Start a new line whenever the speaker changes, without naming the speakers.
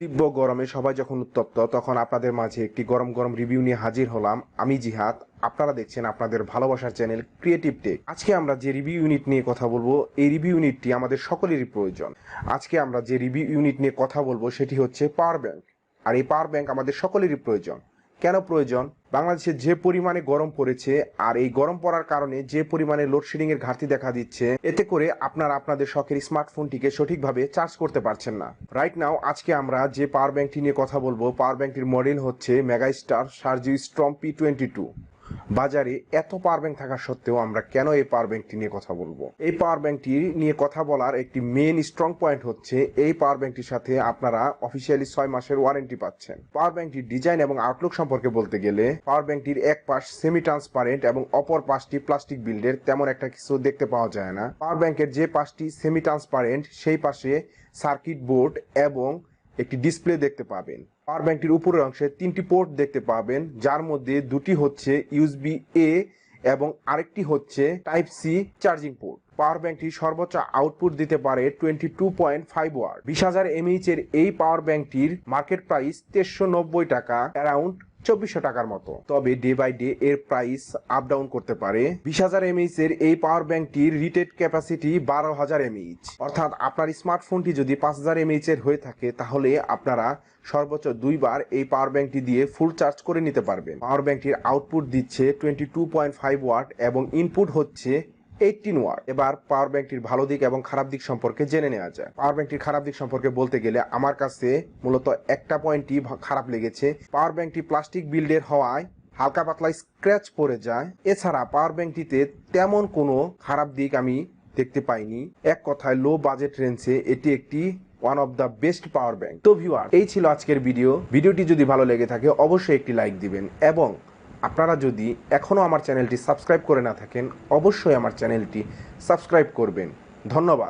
তীব্র গরমে সবাই যখন উত্তপ্ত তখন আপনাদের মাঝে একটি গরম গরম রিভিউ নিয়ে হাজির হলাম। আমি জিহাদ, আপনারা দেখছেন আপনাদের ভালোবাসার চ্যানেল ক্রিয়েটিভ টেক। আজকে আমরা যে রিভিউ ইউনিট নিয়ে কথা বলবো, এই রিভিউ ইউনিটটি আমাদের সকলেরই প্রয়োজন। আজকে আমরা যে রিভিউ ইউনিট নিয়ে কথা বলবো সেটি হচ্ছে পাওয়ার ব্যাংক। আর এই পাওয়ার ব্যাংক আমাদের সকলেরই প্রয়োজন। কেন প্রয়োজন? বাংলাদেশে যে পরিমাণে গরম পড়েছে আর এই গরম পড়ার কারণে যে পরিমাণে লোডশেডিং এর ঘাটতি দেখা দিচ্ছে, এতে করে আপনারা আপনাদের শখের স্মার্টফোনটিকে সঠিকভাবে চার্জ করতে পারছেন না। রাইট নাও আজকে আমরা যে পাওয়ার ব্যাংকটি নিয়ে কথা বলবো, পাওয়ার ব্যাংকটির মডেল হচ্ছে মেগাস্টার সার্জি স্ট্রম P22। বাজারে এত পাওয়ার ব্যাংক থাকা সত্ত্বেও আমরা কেন এই পাওয়ার ব্যাংকটি নিয়ে কথা বলবো? এই পাওয়ার ব্যাংকটি নিয়ে কথা বলার একটি মেইন স্ট্রং পয়েন্ট হচ্ছে এই পাওয়ার ব্যাংকটির সাথে আপনারা অফিসিয়ালি 6 মাসের ওয়ারেন্টি পাচ্ছেন। পাওয়ার ব্যাংকটির ডিজাইন এবং আউটলুক সম্পর্কে বলতে গেলে, পাওয়ার ব্যাংকটির এক পাশ সেমি ট্রান্সপারেন্ট এবং অপর পাশটি প্লাস্টিক বিল্ডের, তেমন একটা কিছু দেখতে পাওয়া যায় না। পাওয়ার ব্যাংকের যে পাশটি সেমি ট্রান্সপারেন্ট সেই পাশে সার্কিট বোর্ড এবং একটি ডিসপ্লে দেখতে পাবেন। পাওয়ার ব্যাংকটির উপরের অংশে 3টি পোর্ট দেখতে পাবেন, যার মধ্যে 2টি হচ্ছে USB-A এবং আরেকটি হচ্ছে Type-C চার্জিং পোর্ট। পাওয়ার ব্যাংকটি সর্বোচ্চ আউটপুট দিতে পারে 22.5 ওয়াট। 20,000 mAh এর এই পাওয়ার ব্যাংকটির মার্কেট প্রাইস 2390 টাকা, অ্যারাউন্ড 2400 টাকার মতো। তবে ডে বাই ডে এর প্রাইস আপ ডাউন করতে পারে। 20,000 mAh এর এই পাওয়ার ব্যাংকটির রিটেড ক্যাপাসিটি 12,000 mAh। অর্থাৎ আপনার স্মার্টফোনটি যদি 5,000 mAh এর হয়ে থাকে তাহলে আপনারা সর্বোচ্চ 2 বার এই পাওয়ার ব্যাংকটি দিয়ে ফুল চার্জ করে নিতে পারবেন। পাওয়ার ব্যাংকটির আউটপুট দিচ্ছে 22.5 ওয়াট এবং ইনপুট হচ্ছে 18 ওয়াট। এবার পাওয়ার ব্যাংকটির ভালো দিক এবং খারাপ দিক সম্পর্কে জেনে নেওয়া যায়। পাওয়ার ব্যাংকটির খারাপ দিক সম্পর্কে বলতে গেলে আমার কাছে মূলত একটা পয়েন্টই খারাপ লেগেছে। পাওয়ার ব্যাংকটি প্লাস্টিক বিল্ডের হওয়ায় হালকা পাতলা স্ক্র্যাচ পড়ে যায়। এছাড়া পাওয়ার ব্যাংকটিতে তেমন কোনো খারাপ দিক আমি দেখতে পাইনি। এক কথায় লো বাজেট রেঞ্জে এটি একটি one of the best power bank. তো ভিউয়ার, এই ছিল আজকের ভিডিওটি যদি ভালো লেগে থাকে অবশ্যই একটি লাইক দিবেন এবং আপনারা যদি এখনও আমার চ্যানেলটি সাবস্ক্রাইব করে না থাকেন অবশ্যই আমার চ্যানেলটি সাবস্ক্রাইব করবেন। ধন্যবাদ।